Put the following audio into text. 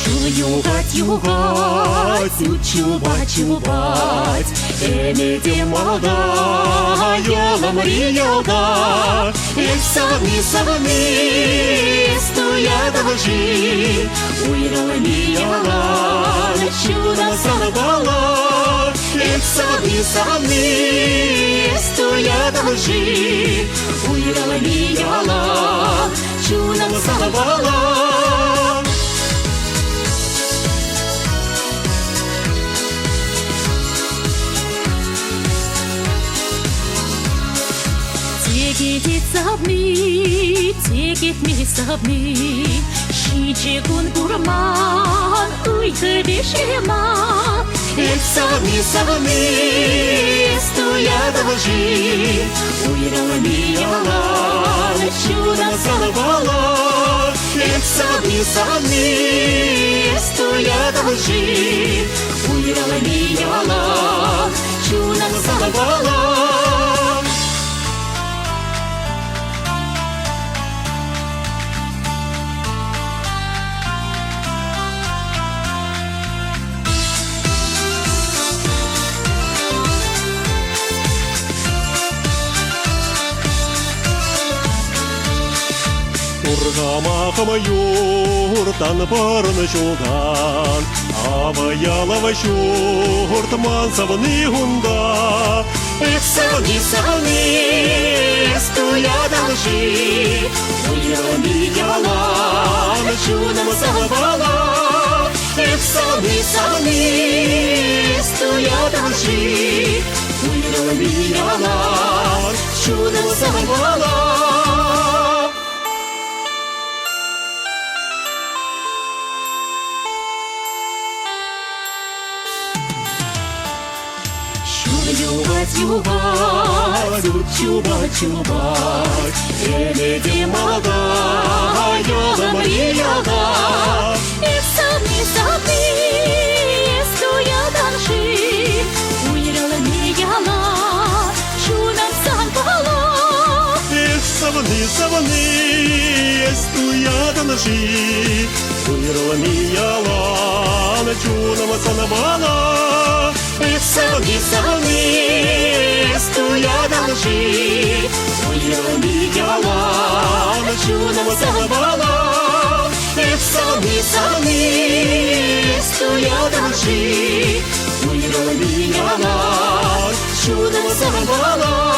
Югать, югать, чубать, чубать, Эмеди молодая, ламриялда, И сами, стоя доложи, Уйрала мияла, чудо сорвала, И сами, стоя доложи, Уйрала мияла, чудо сорвала. Тегит ми сабни, Шичекун гурман, уйты бешеман. Эх, сабни, стоя доложи, Уйрала мияла, чудо сорвала. Эх, сабни, стоя доложи, Уйрала мияла, чудо сорвала. Ургамахама юртан барны жолдан, Абаялава журтман савны гунда. Эх, савни, стоя доложи, Уйрала мияла, чудо сорвала. Эх, савни, стоя доложи, Уйрала мияла, чудо сорвала. Югать, югать, чубать, чубать, Эмеди молодая, ламриялда, И сами, стоя доложи, Уйрала мияла, чудо сорвала. Эх, савны, стоя доложи, Уйрала мияла, чудо сорвала. Эх, савни, стоя доложи, Уйрала мияла, чудо сорвала. Эх, савни, стоя доложи, Уйрала мияла, чудо сорвала.